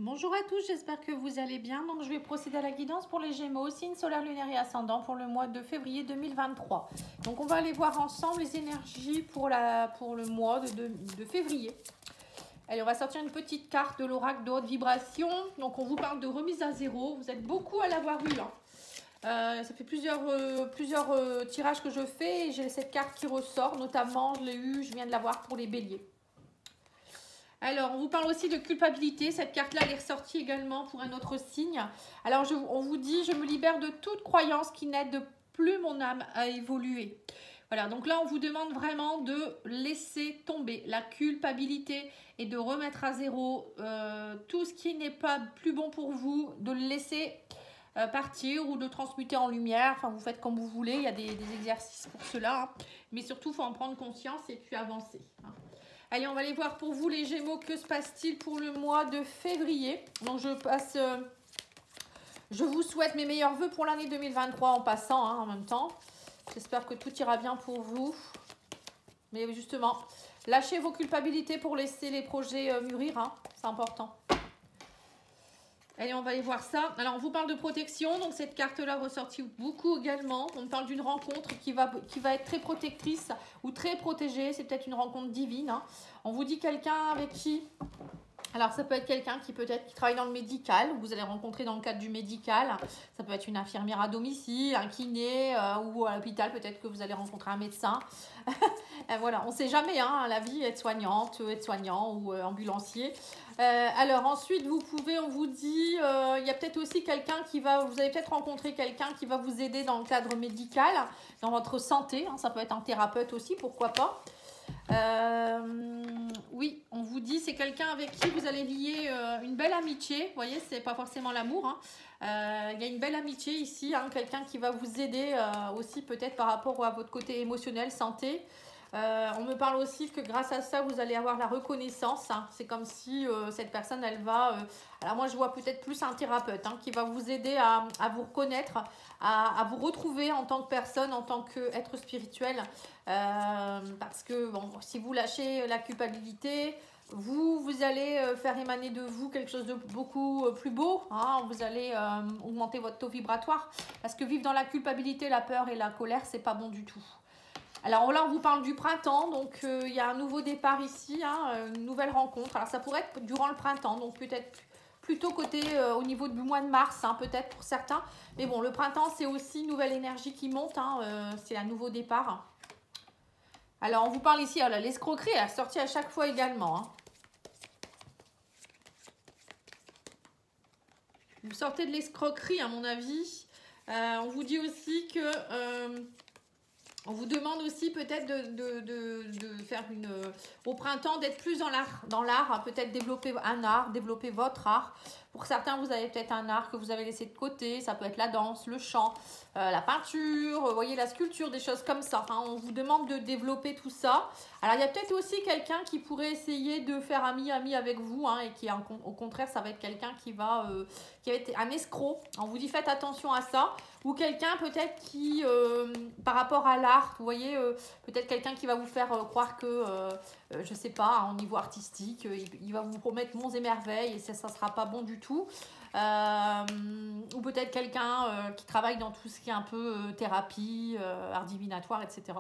Bonjour à tous, j'espère que vous allez bien. Donc, je vais procéder à la guidance pour les Gémeaux, signe solaire, lunaire et ascendant pour le mois de février 2023. Donc, on va aller voir ensemble les énergies pour le mois de février. Allez, on va sortir une petite carte de l'oracle de haute vibration. Donc, on vous parle de remise à zéro. Vous êtes beaucoup à l'avoir eu. Ça fait plusieurs tirages que je fais et j'ai cette carte qui ressort. Notamment, je viens de l'avoir pour les béliers. Alors, on vous parle aussi de culpabilité. Cette carte-là, elle est ressortie également pour un autre signe. Alors, on vous dit, je me libère de toute croyance qui n'aide plus mon âme à évoluer. Voilà, donc là, on vous demande vraiment de laisser tomber la culpabilité et de remettre à zéro tout ce qui n'est pas plus bon pour vous, de le laisser partir ou de transmuter en lumière. Enfin, vous faites comme vous voulez. Il y a des exercices pour cela. Hein. Mais surtout, il faut en prendre conscience et puis avancer. Hein. Allez, on va aller voir pour vous les Gémeaux, que se passe-t-il pour le mois de février. Donc, je vous souhaite mes meilleurs vœux pour l'année 2023 en passant, hein, en même temps. J'espère que tout ira bien pour vous. Mais justement, lâchez vos culpabilités pour laisser les projets mûrir, hein, c'est important. Allez, on va aller voir ça. Alors, on vous parle de protection. Donc, cette carte-là ressortit beaucoup également. On parle d'une rencontre qui va être très protectrice ou très protégée. C'est peut-être une rencontre divine. Hein. On vous dit quelqu'un avec qui... Alors, ça peut être quelqu'un qui travaille dans le médical, vous allez rencontrer dans le cadre du médical. Ça peut être une infirmière à domicile, un kiné ou à l'hôpital, peut-être que vous allez rencontrer un médecin. Voilà, on ne sait jamais, hein, la vie, aide-soignant ou ambulancier. Alors ensuite, on vous dit, il y a peut-être aussi quelqu'un vous allez peut-être rencontrer quelqu'un qui va vous aider dans le cadre médical, dans votre santé. Hein, ça peut être un thérapeute aussi, pourquoi pas. Oui, on vous dit, c'est quelqu'un avec qui vous allez lier une belle amitié. Vous voyez, c'est pas forcément l'amour. Hein. Il y a une belle amitié ici, hein, quelqu'un qui va vous aider aussi peut-être par rapport à votre côté émotionnel, santé. On me parle aussi que grâce à ça, vous allez avoir la reconnaissance. Hein. C'est comme si cette personne, elle va... alors moi, je vois peut-être plus un thérapeute hein, qui va vous aider à vous reconnaître, à vous retrouver en tant que personne, en tant qu'être spirituel. Parce que bon, si vous lâchez la culpabilité, vous allez faire émaner de vous quelque chose de beaucoup plus beau. Hein. Vous allez augmenter votre taux vibratoire. Parce que vivre dans la culpabilité, la peur et la colère, c'est pas bon du tout. Alors là, on vous parle du printemps, donc il y a un nouveau départ ici, hein, une nouvelle rencontre. Alors ça pourrait être durant le printemps, donc peut-être plutôt côté au niveau du mois de mars, hein, peut-être pour certains. Mais bon, le printemps, c'est aussi une nouvelle énergie qui monte, hein, c'est un nouveau départ. Alors, on vous parle ici, alors, l'escroquerie, elle est sortie à chaque fois également. Hein. Vous sortez de l'escroquerie, à mon avis. On vous dit aussi que... on vous demande aussi peut-être de faire au printemps, d'être plus dans l'art, peut-être développer un art, développer votre art. Pour certains, vous avez peut-être un art que vous avez laissé de côté. Ça peut être la danse, le chant, la peinture, vous voyez, la sculpture, des choses comme ça. Hein. On vous demande de développer tout ça. Alors, il y a peut-être aussi quelqu'un qui pourrait essayer de faire ami avec vous. Hein, et qui, au contraire, ça va être quelqu'un qui va être un escroc. On vous dit, faites attention à ça. Ou quelqu'un peut-être qui, par rapport à l'art, vous voyez, peut-être quelqu'un qui va vous faire croire que, je ne sais pas, au niveau artistique, il va vous promettre monts et merveilles et ça ne sera pas bon du tout. Ou peut-être quelqu'un qui travaille dans tout ce qui est un peu thérapie, art divinatoire, etc.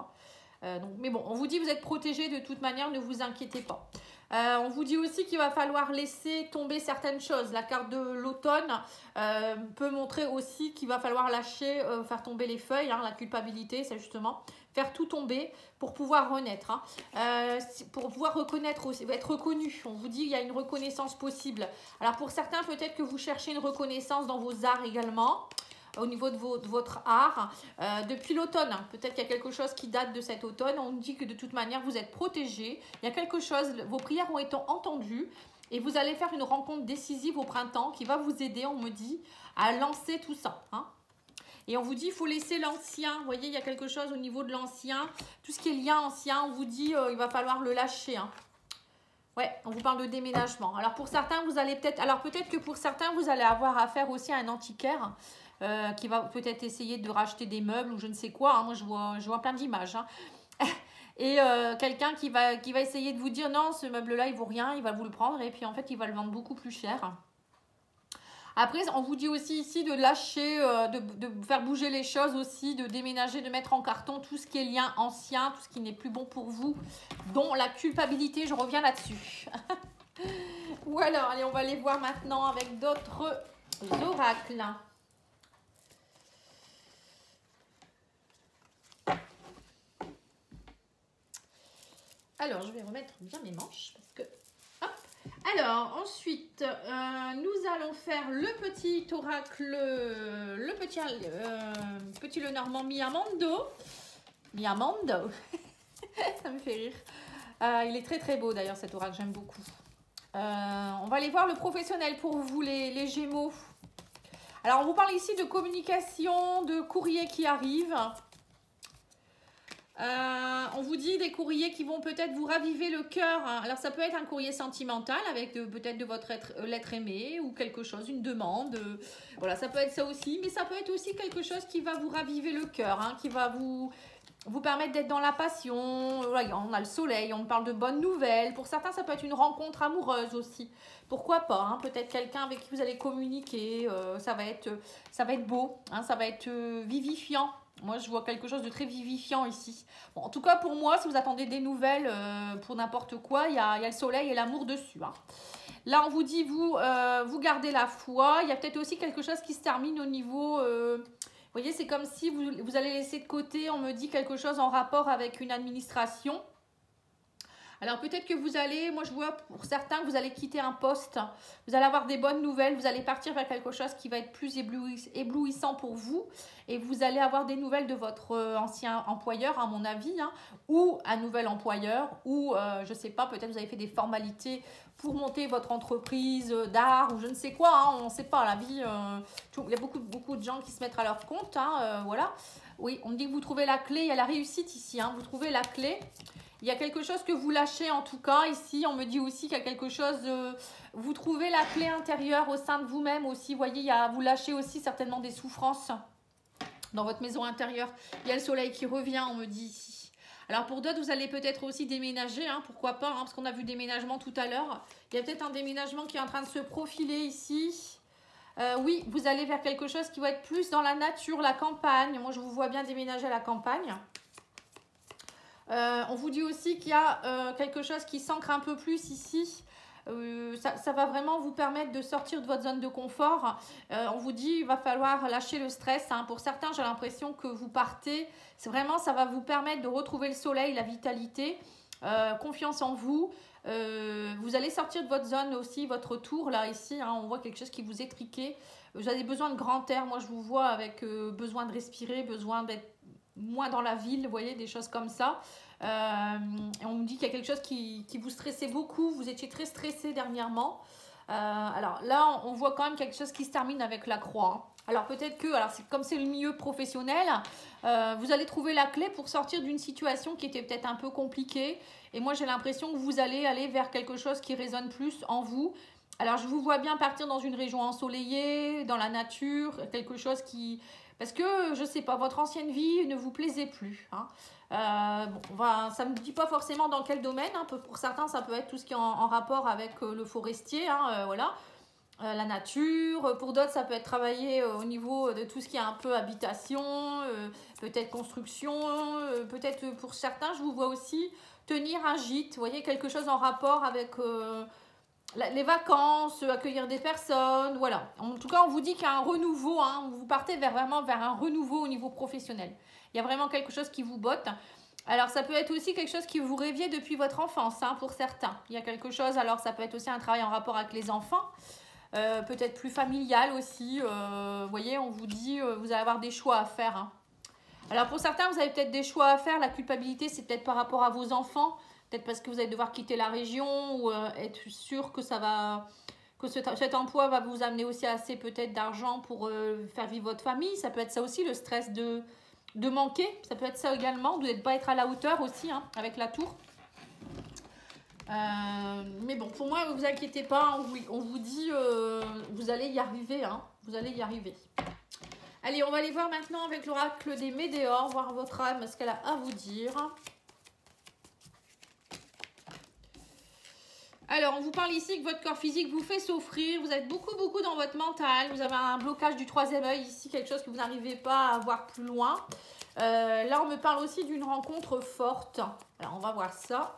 Donc, mais bon, on vous dit vous êtes protégé de toute manière, ne vous inquiétez pas. On vous dit aussi qu'il va falloir laisser tomber certaines choses. La carte de l'automne peut montrer aussi qu'il va falloir lâcher, faire tomber les feuilles, hein, la culpabilité, c'est justement faire tout tomber pour pouvoir renaître. Hein. Pour pouvoir reconnaître aussi, être reconnu. On vous dit qu'il y a une reconnaissance possible. Alors pour certains, peut-être que vous cherchez une reconnaissance dans vos arts également. Au niveau de votre art, depuis l'automne, hein. Peut-être qu'il y a quelque chose qui date de cet automne. On dit que de toute manière, vous êtes protégés. Il y a quelque chose, vos prières ont été entendues et vous allez faire une rencontre décisive au printemps qui va vous aider, on me dit, à lancer tout ça. Hein. Et on vous dit, il faut laisser l'ancien. Vous voyez, il y a quelque chose au niveau de l'ancien. Tout ce qui est lien ancien, on vous dit, il va falloir le lâcher. Hein. Ouais, on vous parle de déménagement. Alors pour certains, vous allez peut-être que pour certains, vous allez avoir affaire aussi à un antiquaire. Qui va peut-être essayer de racheter des meubles ou je ne sais quoi. Hein. Moi, je vois plein d'images. Hein. Et quelqu'un qui va essayer de vous dire non, ce meuble-là, il vaut rien, il va vous le prendre. Et puis, en fait, il va le vendre beaucoup plus cher. Après, on vous dit aussi ici de lâcher, de faire bouger les choses aussi, de déménager, de mettre en carton tout ce qui est lien ancien, tout ce qui n'est plus bon pour vous, dont la culpabilité, je reviens là-dessus. Ou alors, allez, on va les voir maintenant avec d'autres oracles. Alors, je vais remettre bien mes manches parce que... Hop. Alors, ensuite, nous allons faire le petit oracle, le petit Lenormand Miamando. Miamando. Ça me fait rire. Il est très très beau d'ailleurs cet oracle, j'aime beaucoup. On va aller voir le professionnel pour vous, les Gémeaux. Alors, on vous parle ici de communication, de courrier qui arrive. On vous dit des courriers qui vont peut-être vous raviver le cœur. Alors, ça peut être un courrier sentimental avec peut-être de votre lettre aimée ou quelque chose, une demande. Voilà, ça peut être ça aussi. Mais ça peut être aussi quelque chose qui va vous raviver le cœur, hein, qui va vous permettre d'être dans la passion. Voilà, on a le soleil, on parle de bonnes nouvelles. Pour certains, ça peut être une rencontre amoureuse aussi. Pourquoi pas, hein, peut-être quelqu'un avec qui vous allez communiquer. Ça va être beau, hein, ça va être vivifiant. Moi, je vois quelque chose de très vivifiant ici. Bon, en tout cas, pour moi, si vous attendez des nouvelles pour n'importe quoi, il y a le soleil et l'amour dessus. Hein. Là, on vous dit, vous gardez la foi. Il y a peut-être aussi quelque chose qui se termine au niveau... vous voyez, c'est comme si vous allez laisser de côté, on me dit quelque chose en rapport avec une administration. Alors peut-être que vous allez, moi je vois pour certains que vous allez quitter un poste, vous allez avoir des bonnes nouvelles, vous allez partir vers quelque chose qui va être plus éblouissant pour vous et vous allez avoir des nouvelles de votre ancien employeur à mon avis, hein, ou un nouvel employeur, ou je ne sais pas, peut-être vous avez fait des formalités pour monter votre entreprise d'art ou je ne sais quoi, hein, on ne sait pas, la vie, il y a beaucoup de gens qui se mettent à leur compte, hein, voilà. Oui, on me dit que vous trouvez la clé, il y a la réussite ici, hein, vous trouvez la clé. Il y a quelque chose que vous lâchez en tout cas. Ici, on me dit aussi qu'il y a quelque chose... vous trouvez la clé intérieure au sein de vous-même aussi. Vous voyez, vous lâchez aussi certainement des souffrances dans votre maison intérieure. Il y a le soleil qui revient, on me dit ici. Alors pour d'autres, vous allez peut-être aussi déménager. Hein, pourquoi pas, hein, parce qu'on a vu déménagement tout à l'heure. Il y a peut-être un déménagement qui est en train de se profiler ici. Oui, vous allez vers quelque chose qui va être plus dans la nature, la campagne. Moi, je vous vois bien déménager à la campagne. On vous dit aussi qu'il y a quelque chose qui s'ancre un peu plus ici. Ça va vraiment vous permettre de sortir de votre zone de confort. On vous dit qu'il va falloir lâcher le stress. Hein. Pour certains, j'ai l'impression que vous partez. C'est vraiment, ça va vous permettre de retrouver le soleil, la vitalité, confiance en vous. Vous allez sortir de votre zone aussi, votre tour là, ici. Hein, on voit quelque chose qui vous étriquait. Vous avez besoin de grand air. Moi, je vous vois avec besoin de respirer, besoin d'être moins dans la ville, vous voyez, des choses comme ça. On me dit qu'il y a quelque chose qui vous stressait beaucoup, vous étiez très stressé dernièrement. Alors là, on voit quand même quelque chose qui se termine avec la croix. Hein. Alors peut-être que, comme c'est le milieu professionnel, vous allez trouver la clé pour sortir d'une situation qui était peut-être un peu compliquée. Et moi, j'ai l'impression que vous allez aller vers quelque chose qui résonne plus en vous. Alors, je vous vois bien partir dans une région ensoleillée, dans la nature, quelque chose qui... Parce que, je ne sais pas, votre ancienne vie ne vous plaisait plus. Hein. Ça ne me dit pas forcément dans quel domaine. Hein. Pour certains, ça peut être tout ce qui est en rapport avec le forestier. Hein, voilà. La nature. Pour d'autres, ça peut être travailler au niveau de tout ce qui est un peu habitation, peut-être construction. Peut-être pour certains, je vous vois aussi tenir un gîte. Vous voyez, quelque chose en rapport avec... les vacances, accueillir des personnes, voilà. En tout cas, on vous dit qu'il y a un renouveau, hein, vous partez vraiment vers un renouveau au niveau professionnel. Il y a vraiment quelque chose qui vous botte. Alors, ça peut être aussi quelque chose qui vous rêviez depuis votre enfance, hein, pour certains. Il y a quelque chose, alors ça peut être aussi un travail en rapport avec les enfants, peut-être plus familial aussi. Vous voyez, on vous dit, vous allez avoir des choix à faire. Hein. Alors, pour certains, vous avez peut-être des choix à faire. La culpabilité, c'est peut-être par rapport à vos enfants. Peut-être parce que vous allez devoir quitter la région ou être sûr que cet emploi va vous amener aussi assez peut-être d'argent pour faire vivre votre famille. Ça peut être ça aussi, le stress de manquer. Ça peut être ça également, de ne pas être à la hauteur aussi, hein, avec la tour. Mais bon, pour moi, ne vous inquiétez pas, on vous dit, vous allez y arriver. Hein, vous allez y arriver. Allez, on va aller voir maintenant avec l'oracle des Médéors, voir votre âme, ce qu'elle a à vous dire. Alors, on vous parle ici que votre corps physique vous fait souffrir. Vous êtes beaucoup dans votre mental. Vous avez un blocage du troisième œil ici, quelque chose que vous n'arrivez pas à voir plus loin. Là, on me parle aussi d'une rencontre forte. Alors, on va voir ça.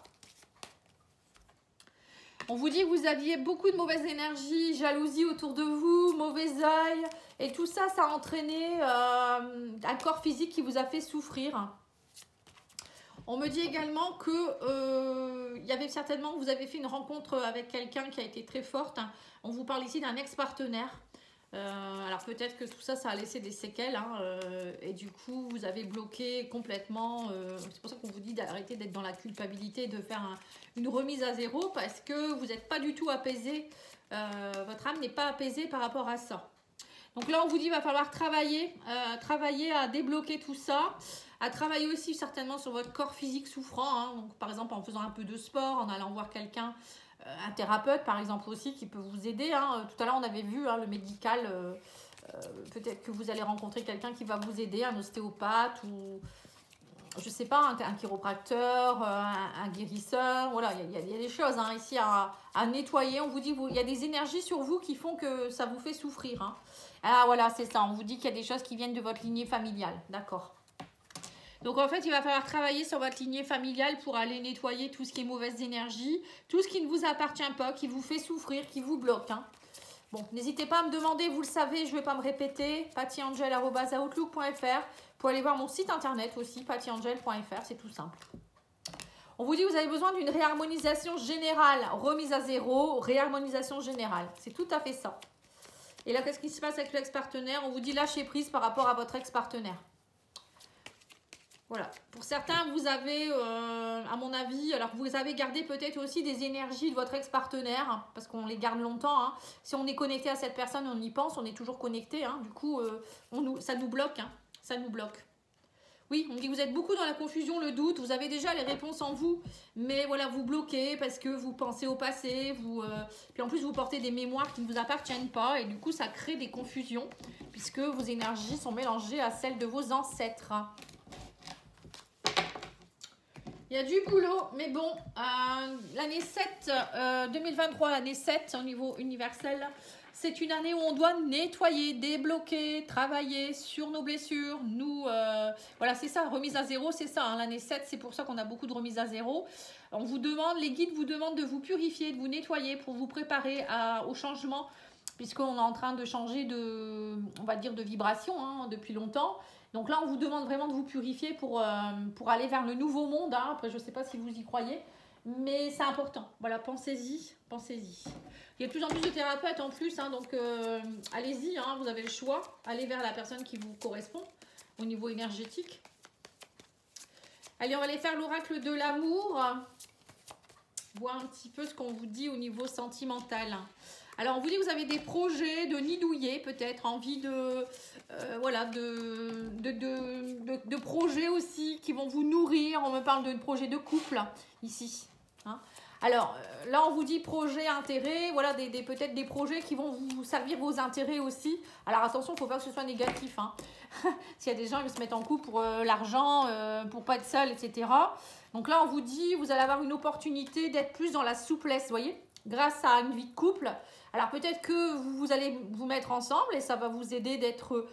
On vous dit que vous aviez beaucoup de mauvaise énergie, jalousie autour de vous, mauvais œil. Et tout ça, ça a entraîné un corps physique qui vous a fait souffrir. On me dit également que il y avait certainement, vous avez fait une rencontre avec quelqu'un qui a été très forte. On vous parle ici d'un ex-partenaire. Alors peut-être que tout ça, ça a laissé des séquelles. Et du coup, vous avez bloqué complètement. C'est pour ça qu'on vous dit d'arrêter d'être dans la culpabilité, de faire une remise à zéro parce que vous n'êtes pas du tout apaisé. Votre âme n'est pas apaisée par rapport à ça. Donc là, on vous dit qu'il va falloir travailler à débloquer tout ça, à travailler aussi certainement sur votre corps physique souffrant. Donc, par exemple, en faisant un peu de sport, en allant voir quelqu'un, un thérapeute par exemple aussi, qui peut vous aider. Tout à l'heure, on avait vu le médical. Peut-être que vous allez rencontrer quelqu'un qui va vous aider, un ostéopathe ou, je sais pas, un chiropracteur, un guérisseur. Voilà, il y a des choses ici à nettoyer. On vous dit qu'il y a des énergies sur vous qui font que ça vous fait souffrir. Ah voilà, c'est ça. On vous dit qu'il y a des choses qui viennent de votre lignée familiale. D'accord. Donc en fait, il va falloir travailler sur votre lignée familiale pour aller nettoyer tout ce qui est mauvaise énergie, tout ce qui ne vous appartient pas, qui vous fait souffrir, qui vous bloque. Bon, n'hésitez pas à me demander, vous le savez, je ne vais pas me répéter, pattyangel@outlook.fr. Pour aller voir mon site internet aussi, pattyangel.fr, c'est tout simple. On vous dit que vous avez besoin d'une réharmonisation générale, remise à zéro, réharmonisation générale. C'est tout à fait ça. Et là, qu'est-ce qui se passe avec l'ex-partenaire? On vous dit lâcher prise par rapport à votre ex-partenaire. Voilà. Pour certains, vous avez, à mon avis, alors vous avez gardé peut-être aussi des énergies de votre ex-partenaire, parce qu'on les garde longtemps. Si on est connecté à cette personne, on y pense, on est toujours connecté. Du coup, ça nous bloque. Ça nous bloque. Oui, on dit que vous êtes beaucoup dans la confusion, le doute. Vous avez déjà les réponses en vous, mais voilà, vous bloquez parce que vous pensez au passé. Puis en plus, vous portez des mémoires qui ne vous appartiennent pas. Et du coup, ça crée des confusions, puisque vos énergies sont mélangées à celles de vos ancêtres. Il y a du boulot, mais bon, l'année 7, 2023, l'année 7 au niveau universel, c'est une année où on doit nettoyer, débloquer, travailler sur nos blessures. Voilà, c'est ça, remise à zéro, c'est ça. L'année 7, c'est pour ça qu'on a beaucoup de remises à zéro. On vous demande, les guides vous demandent de vous purifier, de vous nettoyer pour vous préparer au changement, puisqu'on est en train de changer on va dire, de vibration depuis longtemps. Donc là, on vous demande vraiment de vous purifier pour aller vers le nouveau monde. Après, je ne sais pas si vous y croyez, mais c'est important. Voilà, pensez-y, pensez-y. Il y a de plus en plus de thérapeutes en plus, donc allez-y, vous avez le choix. Allez vers la personne qui vous correspond au niveau énergétique. Allez, on va aller faire l'oracle de l'amour. Voir un petit peu ce qu'on vous dit au niveau sentimental. Alors, on vous dit que vous avez des projets de nidouiller, peut-être, envie de projets aussi qui vont vous nourrir. On me parle de projets de couple, ici. Alors, là, on vous dit projet, intérêt, voilà, peut-être des projets qui vont vous servir vos intérêts aussi. Alors, attention, il ne faut pas que ce soit négatif. S'il y a des gens qui se mettent en couple pour l'argent, pour pas être seul, etc. Donc là, on vous dit, vous allez avoir une opportunité d'être plus dans la souplesse, vous voyez, grâce à une vie de couple. Alors, peut-être que vous allez vous mettre ensemble et ça va vous aider d'être...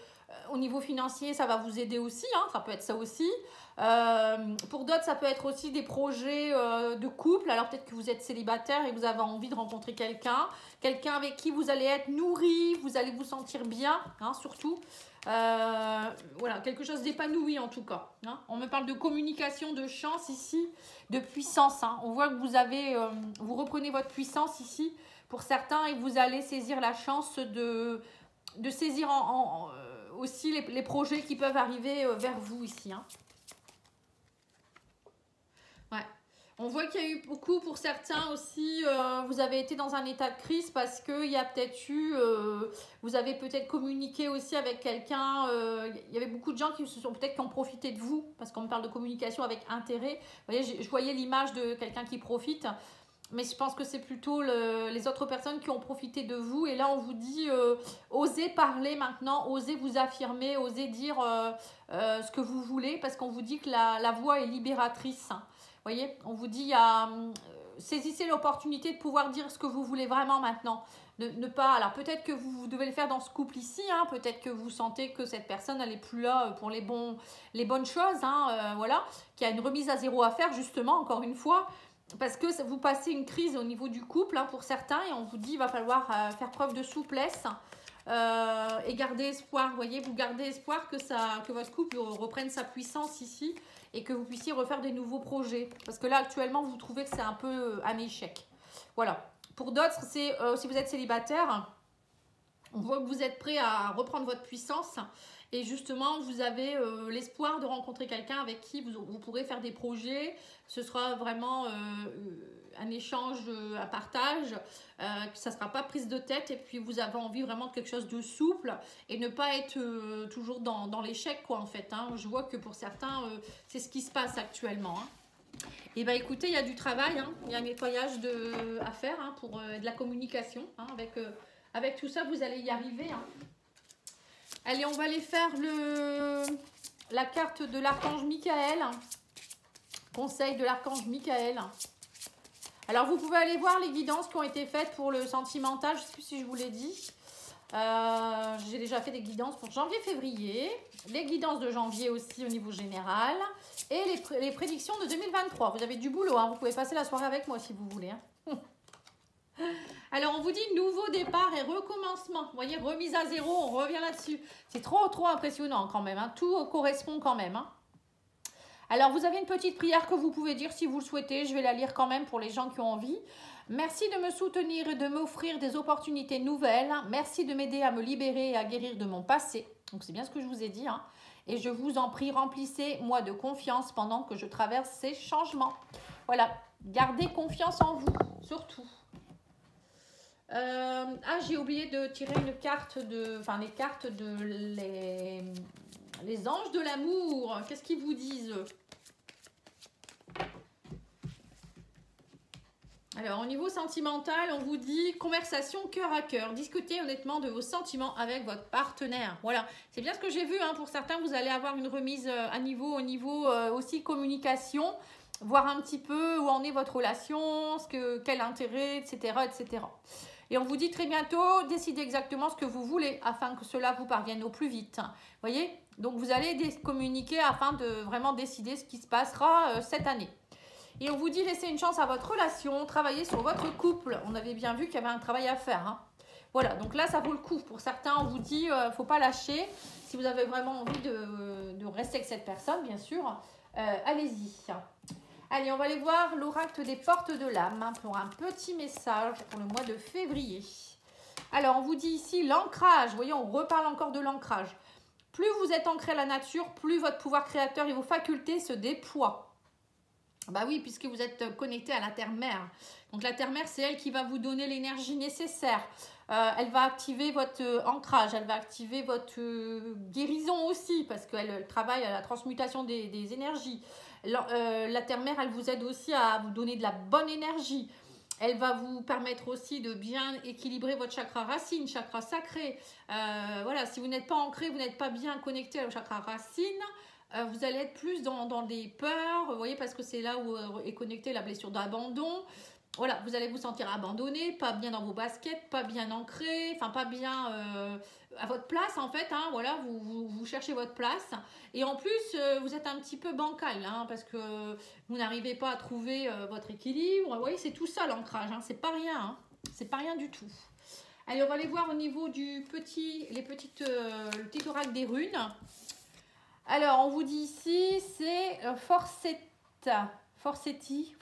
au niveau financier, ça va vous aider aussi, ça peut être ça aussi. Pour d'autres, ça peut être aussi des projets de couple. Alors peut-être que vous êtes célibataire et que vous avez envie de rencontrer quelqu'un avec qui vous allez être nourri, vous allez vous sentir bien, surtout. Voilà, quelque chose d'épanoui en tout cas. On me parle de communication, de chance ici, de puissance. On voit que vous reprenez votre puissance ici pour certains et vous allez saisir la chance de saisir aussi les projets qui peuvent arriver vers vous ici. Ouais. On voit qu'il y a eu beaucoup pour certains aussi, vous avez été dans un état de crise parce qu'il y a peut-être eu, vous avez peut-être communiqué aussi avec quelqu'un, il y avait beaucoup de gens qui ont profité de vous, parce qu'on me parle de communication avec intérêt. Vous voyez, je voyais l'image de quelqu'un qui profite, mais je pense que c'est plutôt les autres personnes qui ont profité de vous. Et là, on vous dit, osez parler maintenant, osez vous affirmer, osez dire ce que vous voulez, parce qu'on vous dit que la voix est libératrice. Vous voyez, on vous dit, saisissez l'opportunité de pouvoir dire ce que vous voulez vraiment maintenant. Ne pas, alors peut-être que vous devez le faire dans ce couple ici, hein, peut-être que vous sentez que cette personne elle est plus là pour les bonnes choses, hein, voilà, qu'il y a une remise à zéro à faire justement, encore une fois, parce que vous passez une crise au niveau du couple hein, pour certains et on vous dit il va falloir faire preuve de souplesse et garder espoir, vous voyez, vous gardez espoir que votre couple reprenne sa puissance ici et que vous puissiez refaire des nouveaux projets, parce que là actuellement vous trouvez que c'est un peu un échec, voilà. Pour d'autres, c'est si vous êtes célibataire, on voit que vous êtes prêt à reprendre votre puissance et justement, vous avez l'espoir de rencontrer quelqu'un avec qui vous pourrez faire des projets. Ce sera vraiment un échange, un partage. Ça ne sera pas prise de tête et puis vous avez envie vraiment de quelque chose de souple et ne pas être toujours dans l'échec, quoi, en fait. Hein. Je vois que pour certains, c'est ce qui se passe actuellement. Hein. Et bien écoutez, il y a du travail, hein. Il y a un nettoyage à faire hein, pour de la communication. Hein. Avec tout ça, vous allez y arriver. Hein. Allez, on va aller faire la carte de l'archange Michael. Conseil de l'archange Michael. Alors, vous pouvez aller voir les guidances qui ont été faites pour le sentimental. Je ne sais plus si je vous l'ai dit. J'ai déjà fait des guidances pour janvier-février. Les guidances de janvier aussi au niveau général. Et les prédictions de 2023. Vous avez du boulot, hein. Vous pouvez passer la soirée avec moi si vous voulez. Hein. Alors, on vous dit nouveau départ et recommencement. Vous voyez, remise à zéro, on revient là-dessus. C'est trop impressionnant quand même. Hein. Tout correspond quand même. Hein. Alors, vous avez une petite prière que vous pouvez dire si vous le souhaitez. Je vais la lire quand même pour les gens qui ont envie. Merci de me soutenir et de m'offrir des opportunités nouvelles. Merci de m'aider à me libérer et à guérir de mon passé. Donc, c'est bien ce que je vous ai dit. Hein. Et je vous en prie, remplissez-moi de confiance pendant que je traverse ces changements. Voilà, gardez confiance en vous, surtout. J'ai oublié de tirer une carte les cartes les anges de l'amour. Qu'est-ce qu'ils vous disent? Alors, au niveau sentimental, on vous dit conversation cœur à cœur. Discutez honnêtement de vos sentiments avec votre partenaire. Voilà, c'est bien ce que j'ai vu. Hein. Pour certains, vous allez avoir une remise à niveau, au niveau aussi communication, voir un petit peu où en est votre relation, quel intérêt, etc., etc. Et on vous dit très bientôt, décidez exactement ce que vous voulez afin que cela vous parvienne au plus vite. Vous voyez? Donc, vous allez communiquer afin de vraiment décider ce qui se passera cette année. Et on vous dit laissez une chance à votre relation, travaillez sur votre couple. On avait bien vu qu'il y avait un travail à faire. Hein. Voilà, donc là, ça vaut le coup. Pour certains, on vous dit ne faut pas lâcher. Si vous avez vraiment envie de rester avec cette personne, bien sûr, allez-y. Allez, on va aller voir l'oracle des portes de l'âme hein, pour un petit message pour le mois de février. Alors, on vous dit ici l'ancrage. Vous voyez, on reparle encore de l'ancrage. Plus vous êtes ancré à la nature, plus votre pouvoir créateur et vos facultés se déploient. Bah oui, puisque vous êtes connecté à la terre-mère. Donc la terre-mère, c'est elle qui va vous donner l'énergie nécessaire. Elle va activer votre ancrage, elle va activer votre guérison aussi, parce qu'elle travaille à la transmutation des énergies. La terre-mère, elle vous aide aussi à vous donner de la bonne énergie. Elle va vous permettre aussi de bien équilibrer votre chakra racine, chakra sacré. Voilà, si vous n'êtes pas ancré, vous n'êtes pas bien connecté au chakra racine, vous allez être plus dans des peurs, vous voyez, parce que c'est là où est connectée la blessure d'abandon. Voilà, vous allez vous sentir abandonné, pas bien dans vos baskets, pas bien ancré, enfin pas bien à votre place en fait. Hein, voilà, vous cherchez votre place. Et en plus, vous êtes un petit peu bancal, hein, parce que vous n'arrivez pas à trouver votre équilibre. Vous voyez, c'est tout ça l'ancrage, hein, c'est pas rien, hein, c'est pas rien du tout. Allez, on va aller voir au niveau du le petit oracle des runes. Alors, on vous dit ici, c'est Forsetti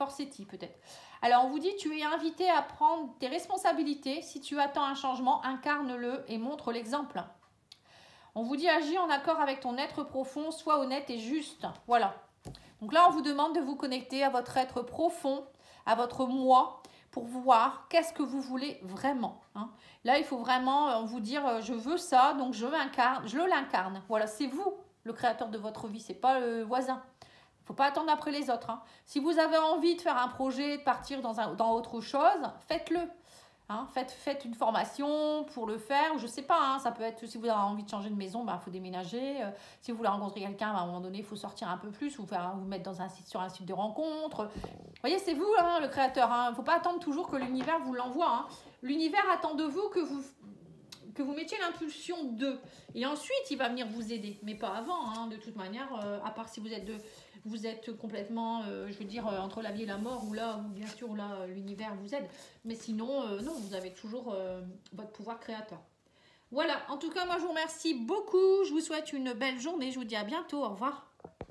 peut-être. Alors, on vous dit, tu es invité à prendre tes responsabilités. Si tu attends un changement, incarne-le et montre l'exemple. On vous dit, agis en accord avec ton être profond, sois honnête et juste. Voilà. Donc là, on vous demande de vous connecter à votre être profond, à votre moi, pour voir qu'est-ce que vous voulez vraiment. Hein. Là, il faut vraiment vous dire, je veux ça, donc je l'incarne. Voilà, c'est vous le créateur de votre vie, c'est pas le voisin. Il ne faut pas attendre après les autres. Hein. Si vous avez envie de faire un projet, de partir dans autre chose, faites-le. Hein, faites une formation pour le faire, ou je sais pas, hein, ça peut être si vous avez envie de changer de maison, il faut déménager. Si vous voulez rencontrer quelqu'un, à un moment donné, il faut sortir un peu plus, vous mettre dans sur un site de rencontre. Vous voyez, c'est vous, hein, le créateur. Il ne faut pas attendre toujours que l'univers vous l'envoie. Hein. L'univers attend de vous que vous mettiez l'impulsion de. Et ensuite, il va venir vous aider. Mais pas avant, hein, de toute manière, à part si vous êtes complètement, je veux dire, entre la vie et la mort, ou là, bien sûr, là, l'univers vous aide. Mais sinon, non, vous avez toujours votre pouvoir créateur. Voilà, en tout cas, moi, je vous remercie beaucoup. Je vous souhaite une belle journée. Je vous dis à bientôt. Au revoir.